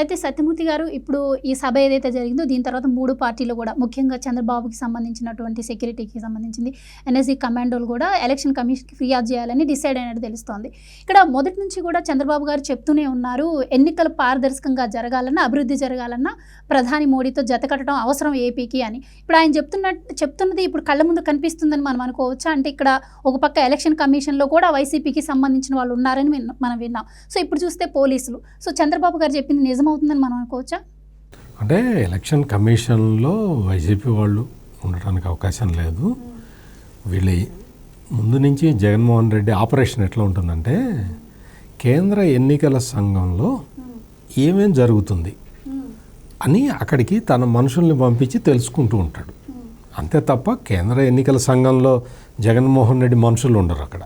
అయితే సత్యమూర్తి గారు ఇప్పుడు ఈ సభ ఏదైతే జరిగిందో దీని తర్వాత 3 పార్టీలు కూడా ముఖ్యంగా చంద్రబాబుకి సంబంధించినటువంటి సెక్యూరిటీకి సంబంధించింది ఎన్ఎస్జీ కమాండోలు కూడా ఎలక్షన్ కమిషన్కి ఫిర్యాదు చేయాలని డిసైడ్ అయినట్టు తెలుస్తోంది. ఇక్కడ మొదటి నుంచి కూడా చంద్రబాబు గారు చెప్తూనే ఉన్నారు, ఎన్నికలు పారదర్శకంగా జరగాలన్నా అభివృద్ధి జరగాలన్నా ప్రధాని మోడీతో జతకట్టడం అవసరం ఏపీకి అని. ఇప్పుడు ఆయన చెప్తున్నది ఇప్పుడు కళ్ళ ముందు కనిపిస్తుందని మనం అనుకోవచ్చా? అంటే ఇక్కడ ఒక పక్క ఎలక్షన్ కమిషన్లో కూడా వైసీపీకి సంబంధించిన వాళ్ళు ఉన్నారని మనం విన్నాం. సో ఇప్పుడు చూస్తే పోలీసులు. సో చంద్రబాబు గారు చెప్పింది నిజమవుతుందని మనం అనుకోవచ్చా? అంటే ఎలక్షన్ కమిషన్లో వైసీపీ వాళ్ళు ఉండటానికి అవకాశం లేదు. వీళ్ళ ముందు నుంచి జగన్మోహన్ రెడ్డి ఆపరేషన్ ఎట్లా ఉంటుందంటే, కేంద్ర ఎన్నికల సంఘంలో ఏమేం జరుగుతుంది అని అక్కడికి తన మనుషుల్ని పంపించి తెలుసుకుంటూ ఉంటాడు. అంతే తప్ప కేంద్ర ఎన్నికల సంఘంలో జగన్మోహన్ రెడ్డి మనుషులు ఉండరు. అక్కడ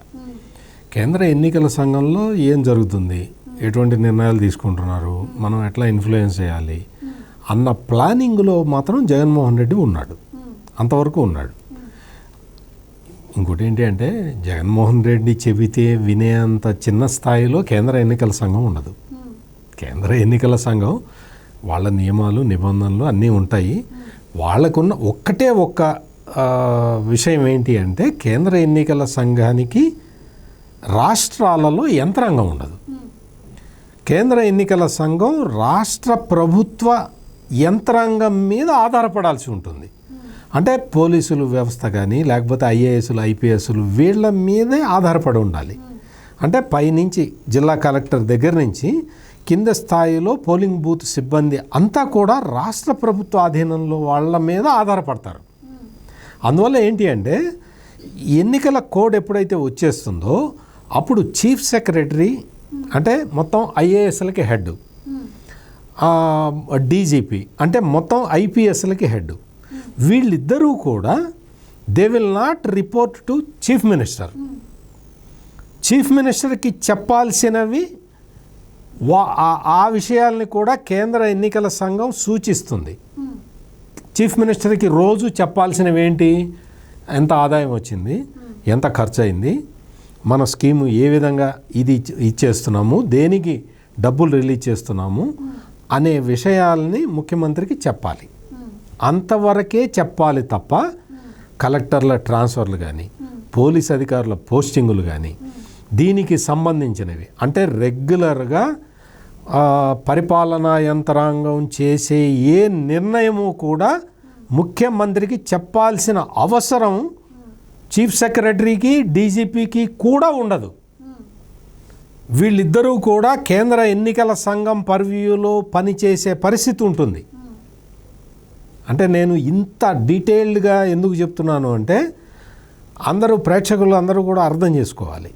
కేంద్ర ఎన్నికల సంఘంలో ఏం జరుగుతుంది, ఎటువంటి నిర్ణయాలు తీసుకుంటున్నారు, మనం ఎట్లా ఇన్ఫ్లుయెన్స్ చేయాలి అన్న ప్లానింగ్లో మాత్రం జగన్మోహన్ రెడ్డి ఉన్నాడు, అంతవరకు ఉన్నాడు. ఇంకోటి ఏంటి అంటే, జగన్మోహన్ రెడ్డి చెబితే వినేంత చిన్న స్థాయిలో కేంద్ర ఎన్నికల సంఘం ఉండదు. కేంద్ర ఎన్నికల సంఘం వాళ్ళ నియమాలు నిబంధనలు అన్నీ ఉంటాయి. వాళ్ళకున్న ఒక్క విషయం ఏంటి అంటే, కేంద్ర ఎన్నికల సంఘానికి రాష్ట్రాలలో యంత్రాంగం ఉండదు. కేంద్ర ఎన్నికల సంఘం రాష్ట్ర ప్రభుత్వ యంత్రాంగం మీద ఆధారపడాల్సి ఉంటుంది. అంటే పోలీసులు వ్యవస్థ కానీ లేకపోతే ఐఏఎస్లు ఐపీఎస్లు వీళ్ళ మీదే ఆధారపడి ఉండాలి. అంటే పైనుంచి జిల్లా కలెక్టర్ దగ్గర నుంచి కింద స్థాయిలో పోలింగ్ బూత్ సిబ్బంది అంతా కూడా రాష్ట్ర ప్రభుత్వ ఆధీనంలో వాళ్ళ మీద ఆధారపడతారు. అందువల్ల ఏంటి అంటే, ఎన్నికల కోడ్ ఎప్పుడైతే వచ్చేస్తుందో అప్పుడు చీఫ్ సెక్రటరీ అంటే మొత్తం ఐఏఎస్లకి హెడ్, డీజీపీ అంటే మొత్తం ఐపీఎస్లకి హెడ్, వీళ్ళిద్దరూ కూడా they will not report to chief minister. Chief మినిస్టర్కి చెప్పాల్సినవి ఆ విషయాల్ని కూడా కేంద్ర ఎన్నికల సంఘం సూచిస్తుంది. చీఫ్ మినిస్టర్కి రోజు చెప్పాల్సినవి ఏంటి, ఎంత ఆదాయం వచ్చింది, ఎంత ఖర్చు అయింది, మన స్కీము ఏ విధంగా ఇది ఇచ్చేస్తున్నాము, దేనికి డబ్బులు రిలీజ్ చేస్తున్నాము అనే విషయాల్ని ముఖ్యమంత్రికి చెప్పాలి. అంతవరకే చెప్పాలి తప్ప కలెక్టర్ల ట్రాన్స్ఫర్లు కానీ పోలీస్ అధికారుల పోస్టింగులు కానీ దీనికి సంబంధించినవి అంటే రెగ్యులర్గా పరిపాలనా యంత్రాంగం చేసే ఏ నిర్ణయము కూడా ముఖ్యమంత్రికి చెప్పాల్సిన అవసరం చీఫ్ సెక్రటరీకి డీజీపీకి కూడా ఉండదు. వీళ్ళిద్దరూ కూడా కేంద్ర ఎన్నికల సంఘం పర్వ్యూలో పనిచేసే పరిస్థితి ఉంటుంది. అంటే నేను ఇంత డీటెయిల్డ్గా ఎందుకు చెప్తున్నాను అంటే, అందరూ ప్రేక్షకులు అందరూ కూడా అర్థం చేసుకోవాలి.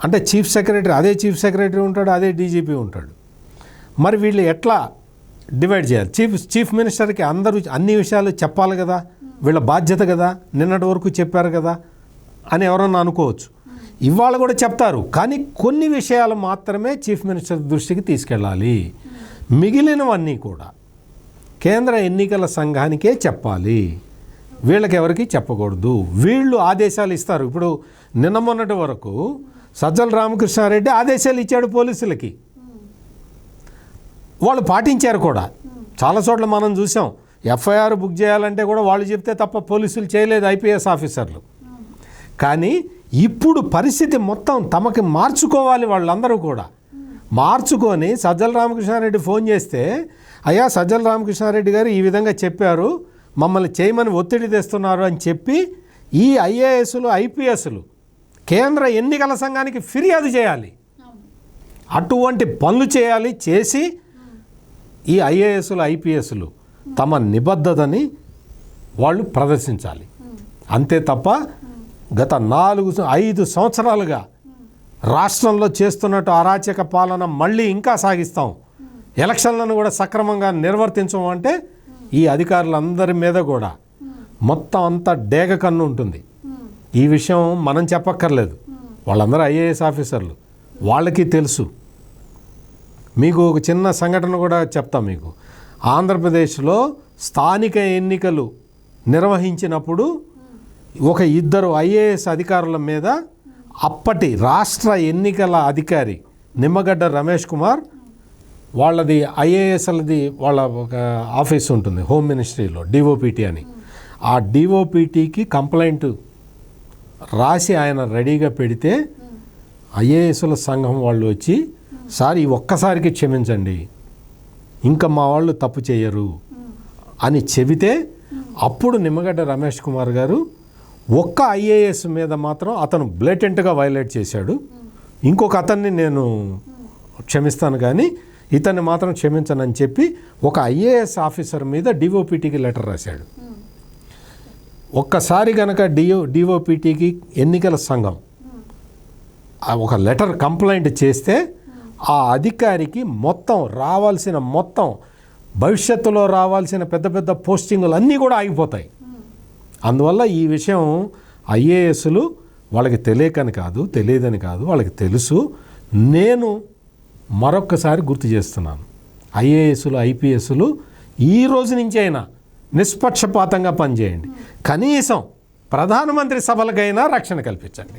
అంటే చీఫ్ సెక్రటరీ అదే చీఫ్ సెక్రటరీ ఉంటాడు, అదే డీజీపీ ఉంటాడు. మరి వీళ్ళు ఎట్లా డివైడ్ చేయాలి? చీఫ్ మినిస్టర్కి అందరూ అన్ని విషయాలు చెప్పాలి కదా, వీళ్ళ బాధ్యత కదా, నిన్నటి వరకు చెప్పారు కదా అని ఎవరన్నా అనుకోవచ్చు. ఇవాళ కూడా చెప్తారు, కానీ కొన్ని విషయాలు మాత్రమే చీఫ్ మినిస్టర్ దృష్టికి తీసుకెళ్ళాలి. మిగిలినవన్నీ కూడా కేంద్ర ఎన్నికల సంఘానికే చెప్పాలి, వీళ్ళకి ఎవరికి చెప్పకూడదు. వీళ్ళు ఆదేశాలు ఇస్తారు. ఇప్పుడు నిన్న మొన్నటి వరకు సజ్జల రామకృష్ణారెడ్డి ఆదేశాలు ఇచ్చాడు పోలీసులకి, వాళ్ళు పాటించారు కూడా. చాలా చోట్ల మనం చూసాం, ఎఫ్ఐఆర్ బుక్ చేయాలంటే కూడా వాళ్ళు చెప్తే తప్ప పోలీసులు చేయలేదు, ఐపీఎస్ ఆఫీసర్లు. కానీ ఇప్పుడు పరిస్థితి మొత్తం తమకి మార్చుకోవాలి. వాళ్ళందరూ కూడా మార్చుకొని సజ్జల రామకృష్ణారెడ్డి ఫోన్ చేస్తే, అయ్యా సజ్జల రామకృష్ణారెడ్డి గారు ఈ విధంగా చెప్పారు, మమ్మల్ని చేయమని ఒత్తిడి తెస్తున్నారు అని చెప్పి ఈ ఐఏఎస్లు ఐపీఎస్లు కేంద్ర ఎన్నికల సంఘానికి ఫిర్యాదు చేయాలి. అటువంటి పనులు చేయాలి. చేసి ఈ ఐఏఎస్లు ఐపీఎస్లు తమ నిబద్ధతని వాళ్ళు ప్రదర్శించాలి. అంతే తప్ప గత 4-5 సంవత్సరాలుగా రాష్ట్రంలో చేస్తున్నట్టు అరాచక పాలన మళ్ళీ ఇంకా సాగిస్తాం, ఎలక్షన్లను కూడా సక్రమంగా నిర్వర్తించమంటే ఈ అధికారులందరి మీద కూడా మొత్తం అంతా డేగ కన్ను ఉంటుంది. ఈ విషయం మనం చెప్పక్కర్లేదు, వాళ్ళందరూ ఐఏఎస్ ఆఫీసర్లు, వాళ్ళకి తెలుసు. మీకు ఒక చిన్న సంఘటన కూడా చెప్తాం మీకు. ఆంధ్రప్రదేశ్లో స్థానిక ఎన్నికలు నిర్వహించినప్పుడు ఒక 2 ఐఏఎస్ అధికారుల మీద అప్పటి రాష్ట్ర ఎన్నికల అధికారి నిమ్మగడ్డ రమేష్ కుమార్ వాళ్ళది ఐఏఎస్లది వాళ్ళ ఒక ఆఫీస్ ఉంటుంది హోమ్ మినిస్ట్రీలో, డిఓపిటి అని. ఆ డిఓపిటికి కంప్లైంట్ రాసి ఆయన రెడీగా పెడితే ఐఏఎస్ల సంఘం వాళ్ళు వచ్చి, సార్ ఈ ఒక్కసారికి క్షమించండి, ఇంకా మా వాళ్ళు తప్పు చేయరు అని చెబితే అప్పుడు నిమ్మగడ్డ రమేష్ కుమార్ గారు ఒక్క ఐఏఎస్ మీద మాత్రం అతను బ్లేటెంట్గా వైలేట్ చేశాడు, ఇంకొక అతన్ని నేను క్షమిస్తాను కానీ ఇతన్ని మాత్రం క్షమించనని చెప్పి ఒక ఐఏఎస్ ఆఫీసర్ మీద డిఓపిటికి లెటర్ రాశాడు. ఒక్కసారి కనుక డిఓపిటికి ఎన్నికల సంఘం ఒక లెటర్ కంప్లైంట్ చేస్తే ఆ అధికారికి మొత్తం రావాల్సిన భవిష్యత్తులో రావాల్సిన పెద్ద పెద్ద పోస్టింగులు అన్నీ కూడా ఆగిపోతాయి. అందువల్ల ఈ విషయం ఐఏఎస్లు వాళ్ళకి తెలియకని కాదు, తెలియదని కాదు, వాళ్ళకి తెలుసు. నేను మరొక్కసారి గుర్తు చేస్తున్నాను, ఐఏఎస్లు ఐపీఎస్లు ఈ రోజు నుంచి అయినా నిష్పక్షపాతంగా పనిచేయండి, కనీసం ప్రధానమంత్రి సభలకైనా రక్షణ కల్పించండి.